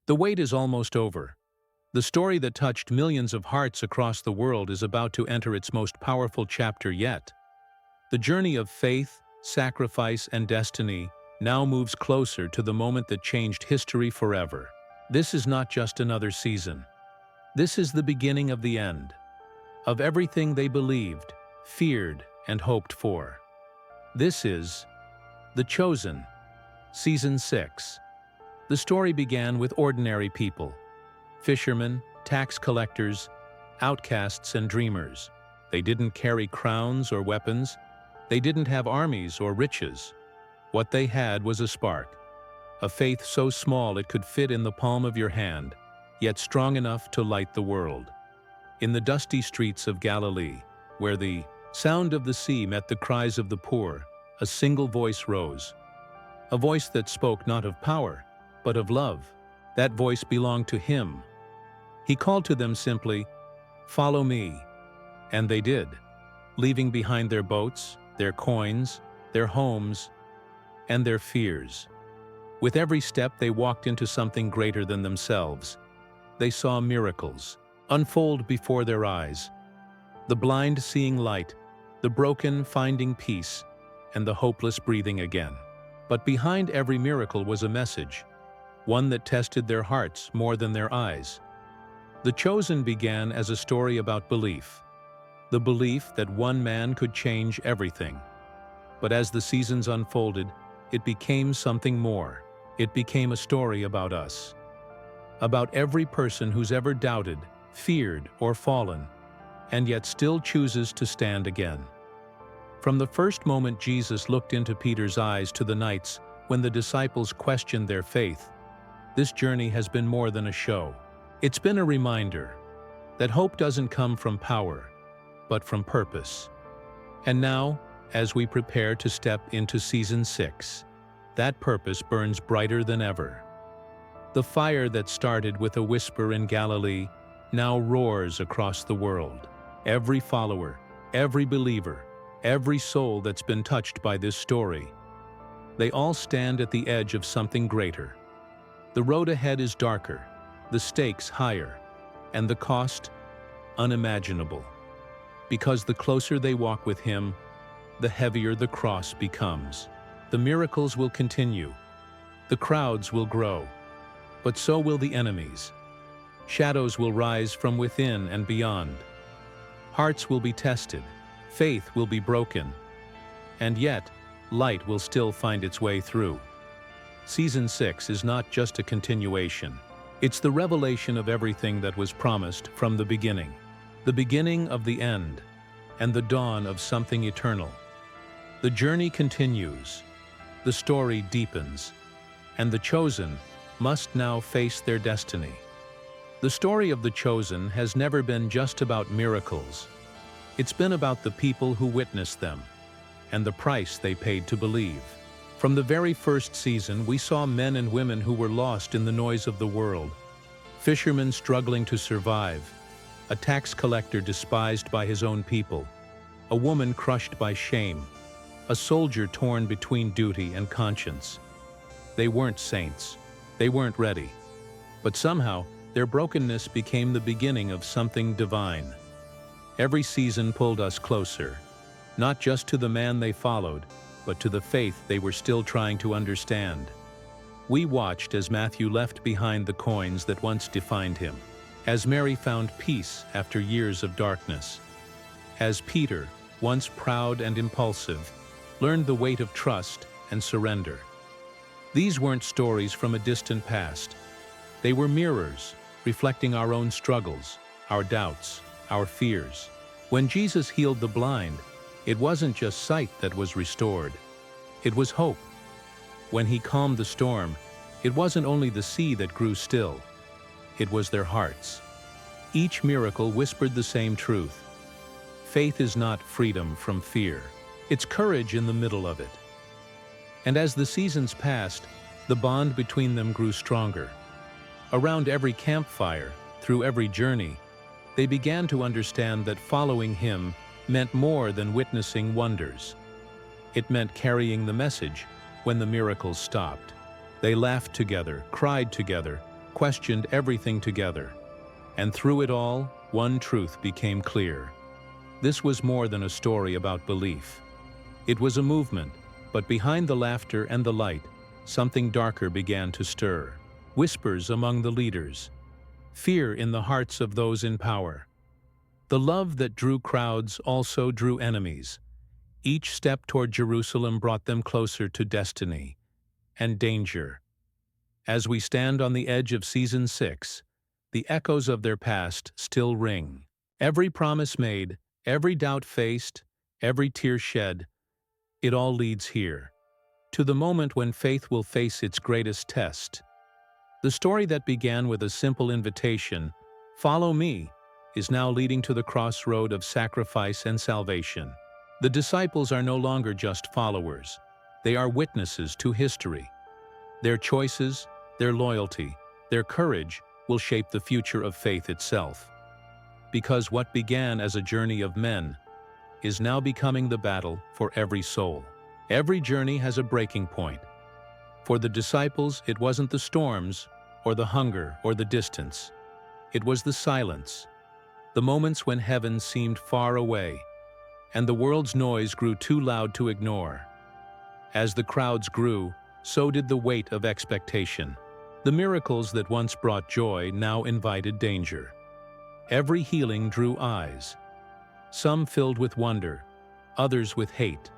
The wait is almost over. The story that touched millions of hearts across the world is about to enter its most powerful chapter yet. The journey of faith, sacrifice, and destiny now moves closer to the moment that changed history forever. This is not just another season. This is the beginning of the end, of everything they believed, feared, and hoped for. This is The Chosen, Season 6. The story began with ordinary people. Fishermen, tax collectors, outcasts and dreamers. They didn't carry crowns or weapons. They didn't have armies or riches. What they had was a spark, a faith so small it could fit in the palm of your hand, yet strong enough to light the world. In the dusty streets of Galilee, where the sound of the sea met the cries of the poor, a single voice rose. A voice that spoke not of power, but of love. That voice belonged to him. He called to them simply, "Follow me." And they did, leaving behind their boats, their coins, their homes, and their fears. With every step they walked into something greater than themselves. They saw miracles unfold before their eyes, the blind seeing light, the broken finding peace, and the hopeless breathing again. But behind every miracle was a message, one that tested their hearts more than their eyes. The Chosen began as a story about belief, the belief that one man could change everything. But as the seasons unfolded, it became something more. It became a story about us, about every person who's ever doubted, feared, or fallen, and yet still chooses to stand again. From the first moment Jesus looked into Peter's eyes to the nights when the disciples questioned their faith, this journey has been more than a show. It's been a reminder that hope doesn't come from power, but from purpose. And now, as we prepare to step into Season 6, that purpose burns brighter than ever. The fire that started with a whisper in Galilee now roars across the world. Every follower, every believer, every soul that's been touched by this story, they all stand at the edge of something greater. The road ahead is darker, the stakes higher, and the cost unimaginable. Because the closer they walk with Him, the heavier the cross becomes. The miracles will continue, the crowds will grow, but so will the enemies. Shadows will rise from within and beyond. Hearts will be tested, faith will be broken, and yet, light will still find its way through. Season 6 is not just a continuation. It's the revelation of everything that was promised from the beginning of the end, and the dawn of something eternal. The journey continues, the story deepens, and the Chosen must now face their destiny. The story of the Chosen has never been just about miracles. It's been about the people who witnessed them, and the price they paid to believe. From the very first season, we saw men and women who were lost in the noise of the world, fishermen struggling to survive, a tax collector despised by his own people, a woman crushed by shame, a soldier torn between duty and conscience. They weren't saints. They weren't ready. But somehow, their brokenness became the beginning of something divine. Every season pulled us closer, not just to the man they followed, but to the faith they were still trying to understand. We watched as Matthew left behind the coins that once defined him, as Mary found peace after years of darkness, as Peter, once proud and impulsive, learned the weight of trust and surrender. These weren't stories from a distant past. They were mirrors, reflecting our own struggles, our doubts, our fears. When Jesus healed the blind, it wasn't just sight that was restored. It was hope. When He calmed the storm, it wasn't only the sea that grew still. It was their hearts. Each miracle whispered the same truth. Faith is not freedom from fear. It's courage in the middle of it. And as the seasons passed, the bond between them grew stronger. Around every campfire, through every journey, they began to understand that following Him meant more than witnessing wonders. It meant carrying the message when the miracles stopped. They laughed together, cried together, questioned everything together. And through it all, one truth became clear. This was more than a story about belief. It was a movement, but behind the laughter and the light, something darker began to stir. Whispers among the leaders, fear in the hearts of those in power. The love that drew crowds also drew enemies. Each step toward Jerusalem brought them closer to destiny and danger. As we stand on the edge of Season 6, the echoes of their past still ring. Every promise made, every doubt faced, every tear shed, it all leads here, to the moment when faith will face its greatest test. The story that began with a simple invitation, "Follow me," is now leading to the crossroad of sacrifice and salvation. The disciples are no longer just followers. They are witnesses to history. Their choices, their loyalty, their courage will shape the future of faith itself. Because what began as a journey of men is now becoming the battle for every soul. Every journey has a breaking point. For the disciples, it wasn't the storms, or the hunger, or the distance. It was the silence, the moments when heaven seemed far away, and the world's noise grew too loud to ignore. As the crowds grew, so did the weight of expectation. The miracles that once brought joy now invited danger. Every healing drew eyes, some filled with wonder, others with hate.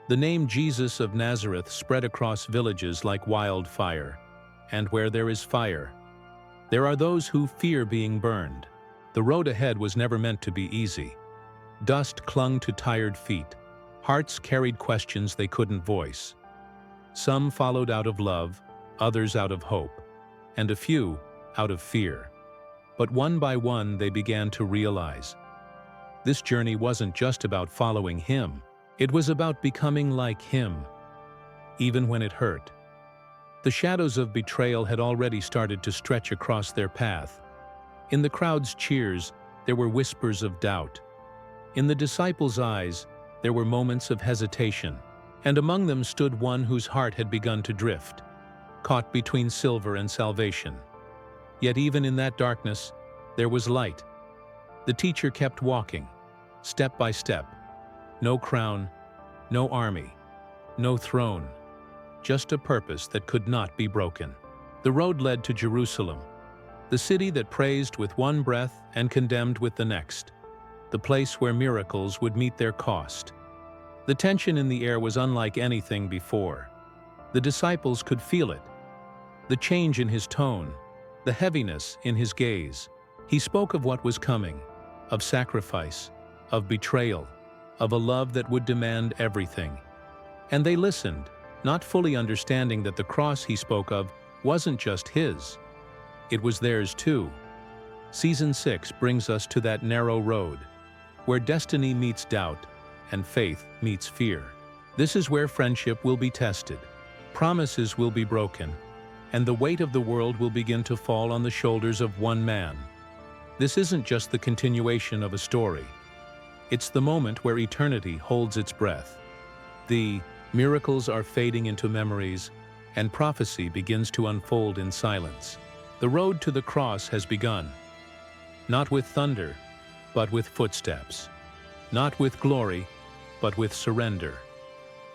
The name Jesus of Nazareth spread across villages like wildfire, and where there is fire, there are those who fear being burned. The road ahead was never meant to be easy. Dust clung to tired feet, hearts carried questions they couldn't voice. Some followed out of love, others out of hope, and a few out of fear. But one by one they began to realize, this journey wasn't just about following him, it was about becoming like him, even when it hurt. The shadows of betrayal had already started to stretch across their path. In the crowd's cheers, there were whispers of doubt. In the disciples' eyes, there were moments of hesitation, and among them stood one whose heart had begun to drift, caught between silver and salvation. Yet even in that darkness, there was light. The teacher kept walking, step by step. No crown, no army, no throne, just a purpose that could not be broken. The road led to Jerusalem, the city that praised with one breath and condemned with the next, the place where miracles would meet their cost. The tension in the air was unlike anything before. The disciples could feel it, the change in his tone, the heaviness in his gaze. He spoke of what was coming, of sacrifice, of betrayal, of a love that would demand everything. And they listened, not fully understanding that the cross he spoke of wasn't just his. It was theirs too. Season 6 brings us to that narrow road, where destiny meets doubt and faith meets fear. This is where friendship will be tested, promises will be broken, and the weight of the world will begin to fall on the shoulders of one man. This isn't just the continuation of a story. It's the moment where eternity holds its breath. The miracles are fading into memories, and prophecy begins to unfold in silence. The road to the cross has begun. Not with thunder, but with footsteps. Not with glory, but with surrender.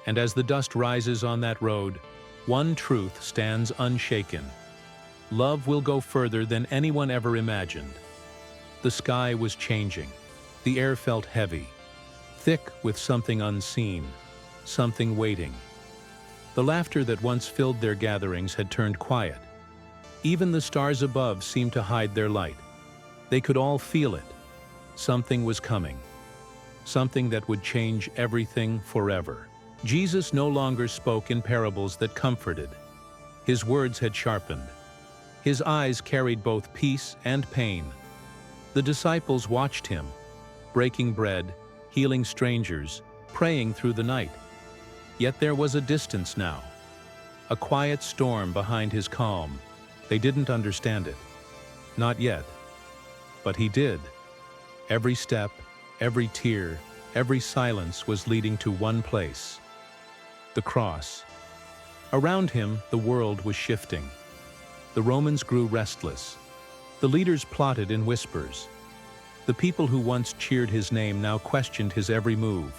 And as the dust rises on that road, one truth stands unshaken. Love will go further than anyone ever imagined. The sky was changing. The air felt heavy, thick with something unseen, something waiting. The laughter that once filled their gatherings had turned quiet. Even the stars above seemed to hide their light. They could all feel it. Something was coming. Something that would change everything forever. Jesus no longer spoke in parables that comforted. His words had sharpened. His eyes carried both peace and pain. The disciples watched him, breaking bread, healing strangers, praying through the night. Yet there was a distance now, a quiet storm behind his calm. They didn't understand it. Not yet. But he did. Every step, every tear, every silence was leading to one place: the cross. Around him, the world was shifting. The Romans grew restless. The leaders plotted in whispers. The people who once cheered his name now questioned his every move.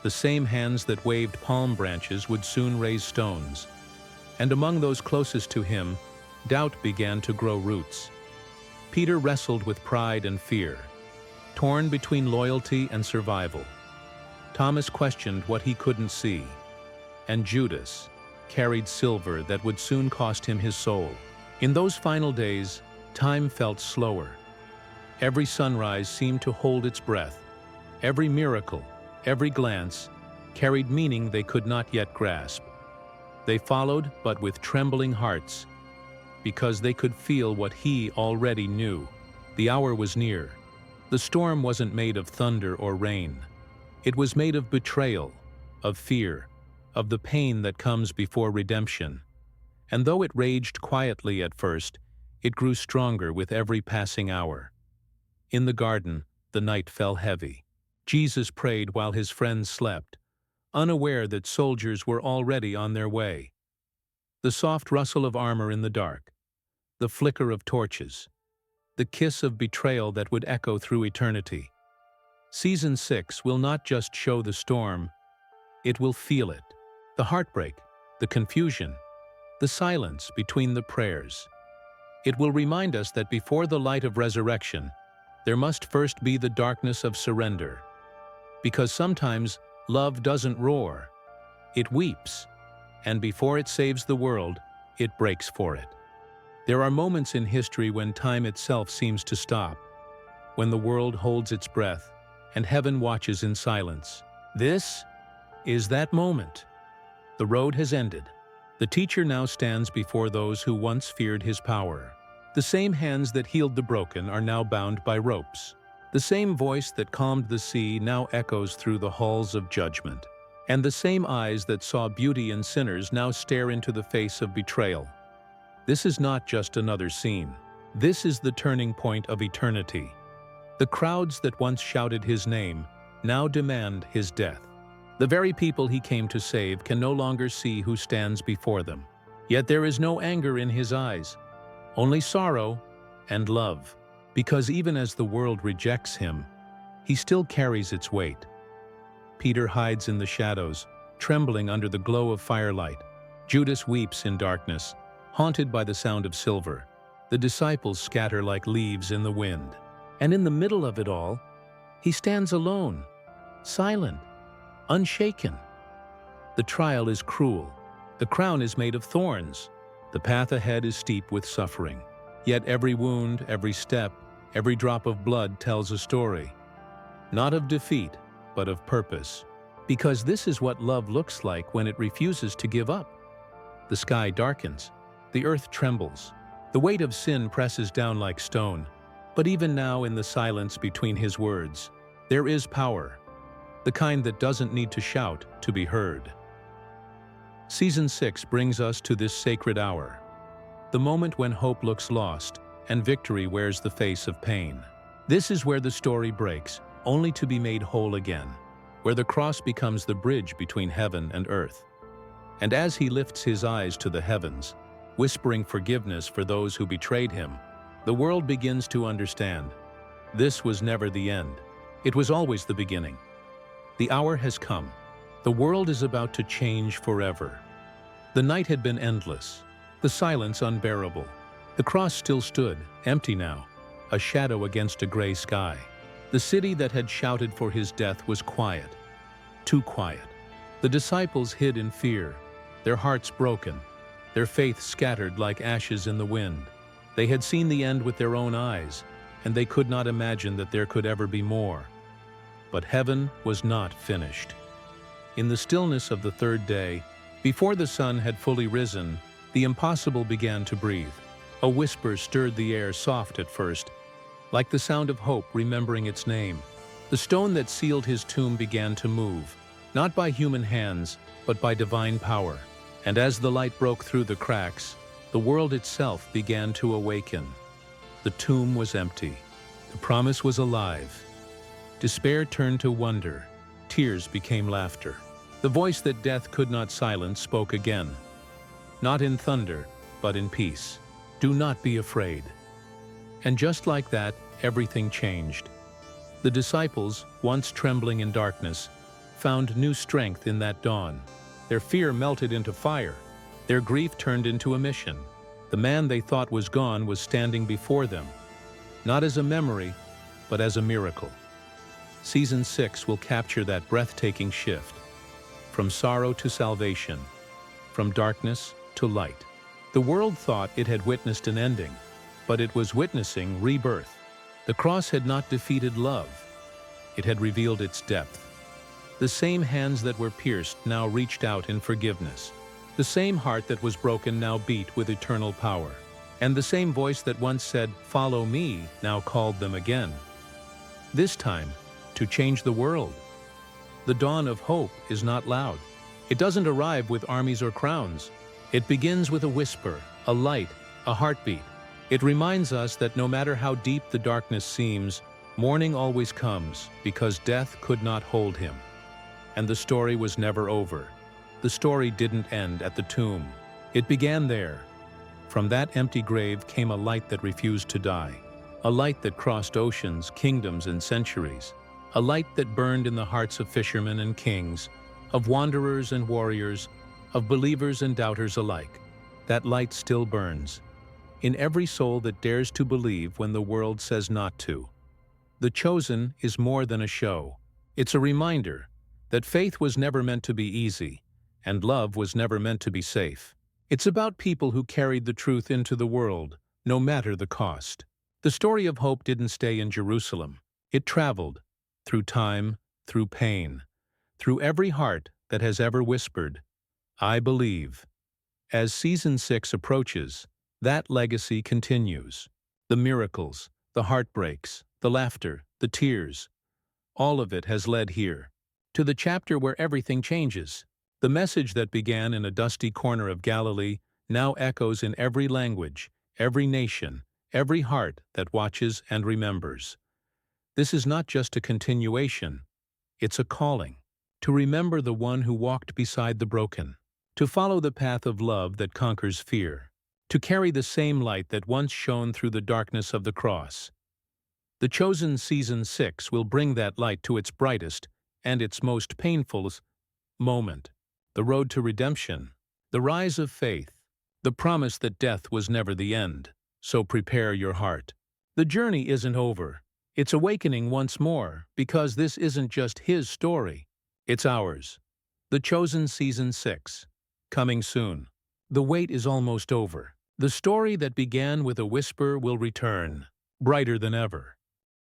The same hands that waved palm branches would soon raise stones. And among those closest to him, doubt began to grow roots. Peter wrestled with pride and fear, torn between loyalty and survival. Thomas questioned what he couldn't see. And Judas carried silver that would soon cost him his soul. In those final days, time felt slower. Every sunrise seemed to hold its breath. Every miracle, every glance, carried meaning they could not yet grasp. They followed, but with trembling hearts, because they could feel what he already knew. The hour was near. The storm wasn't made of thunder or rain. It was made of betrayal, of fear, of the pain that comes before redemption. And though it raged quietly at first, it grew stronger with every passing hour. In the garden, the night fell heavy. Jesus prayed while his friends slept, unaware that soldiers were already on their way. The soft rustle of armor in the dark, the flicker of torches, the kiss of betrayal that would echo through eternity. Season 6 will not just show the storm, it will feel it. The heartbreak, the confusion, the silence between the prayers. It will remind us that before the light of resurrection, there must first be the darkness of surrender. Because sometimes love doesn't roar, it weeps, and before it saves the world, it breaks for it. There are moments in history when time itself seems to stop, when the world holds its breath and heaven watches in silence. This is that moment. The road has ended. The teacher now stands before those who once feared his power. The same hands that healed the broken are now bound by ropes. The same voice that calmed the sea now echoes through the halls of judgment. And the same eyes that saw beauty in sinners now stare into the face of betrayal. This is not just another scene. This is the turning point of eternity. The crowds that once shouted his name now demand his death. The very people he came to save can no longer see who stands before them. Yet there is no anger in his eyes, only sorrow and love. Because even as the world rejects him, he still carries its weight. Peter hides in the shadows, trembling under the glow of firelight. Judas weeps in darkness, haunted by the sound of silver. The disciples scatter like leaves in the wind. And in the middle of it all, he stands alone, silent, unshaken. The trial is cruel. The crown is made of thorns. The path ahead is steep with suffering. Yet every wound, every step, every drop of blood tells a story. Not of defeat, but of purpose. Because this is what love looks like when it refuses to give up. The sky darkens. The earth trembles. The weight of sin presses down like stone. But even now, in the silence between his words, there is power. The kind that doesn't need to shout to be heard. Season 6 brings us to this sacred hour. The moment when hope looks lost and victory wears the face of pain. This is where the story breaks, only to be made whole again. Where the cross becomes the bridge between heaven and earth. And as he lifts his eyes to the heavens, whispering forgiveness for those who betrayed him, the world begins to understand. This was never the end. It was always the beginning. The hour has come. The world is about to change forever. The night had been endless, the silence unbearable. The cross still stood, empty now, a shadow against a gray sky. The city that had shouted for his death was quiet, too quiet. The disciples hid in fear, their hearts broken, their faith scattered like ashes in the wind. They had seen the end with their own eyes, and they could not imagine that there could ever be more. But heaven was not finished. In the stillness of the third day, before the sun had fully risen, the impossible began to breathe. A whisper stirred the air, soft at first, like the sound of hope remembering its name. The stone that sealed his tomb began to move, not by human hands, but by divine power. And as the light broke through the cracks, the world itself began to awaken. The tomb was empty. The promise was alive. Despair turned to wonder. Tears became laughter. The voice that death could not silence spoke again. Not in thunder, but in peace. Do not be afraid. And just like that, everything changed. The disciples, once trembling in darkness, found new strength in that dawn. Their fear melted into fire. Their grief turned into a mission. The man they thought was gone was standing before them, not as a memory, but as a miracle. Season 6 will capture that breathtaking shift, from sorrow to salvation, from darkness to light. The world thought it had witnessed an ending, but it was witnessing rebirth. The cross had not defeated love. It had revealed its depth. The same hands that were pierced now reached out in forgiveness. The same heart that was broken now beat with eternal power. And the same voice that once said, "Follow me," now called them again. This time, to change the world. The dawn of hope is not loud. It doesn't arrive with armies or crowns. It begins with a whisper, a light, a heartbeat. It reminds us that no matter how deep the darkness seems, morning always comes because death could not hold him. And the story was never over. The story didn't end at the tomb. It began there. From that empty grave came a light that refused to die. A light that crossed oceans, kingdoms, and centuries. A light that burned in the hearts of fishermen and kings, of wanderers and warriors, of believers and doubters alike. That light still burns, in every soul that dares to believe when the world says not to. The Chosen is more than a show. It's a reminder that faith was never meant to be easy, and love was never meant to be safe. It's about people who carried the truth into the world, no matter the cost. The story of hope didn't stay in Jerusalem. It traveled, through time, through pain, through every heart that has ever whispered, "I believe." As Season 6 approaches, that legacy continues. The miracles, the heartbreaks, the laughter, the tears, all of it has led here, to the chapter where everything changes. The message that began in a dusty corner of Galilee now echoes in every language, every nation, every heart that watches and remembers. This is not just a continuation, it's a calling. To remember the one who walked beside the broken. To follow the path of love that conquers fear. To carry the same light that once shone through the darkness of the cross. The Chosen Season 6 will bring that light to its brightest and its most painful moment. The road to redemption, the rise of faith, the promise that death was never the end. So prepare your heart. The journey isn't over. It's awakening once more, because this isn't just his story. It's ours. The Chosen Season 6. Coming soon. The wait is almost over. The story that began with a whisper will return, brighter than ever.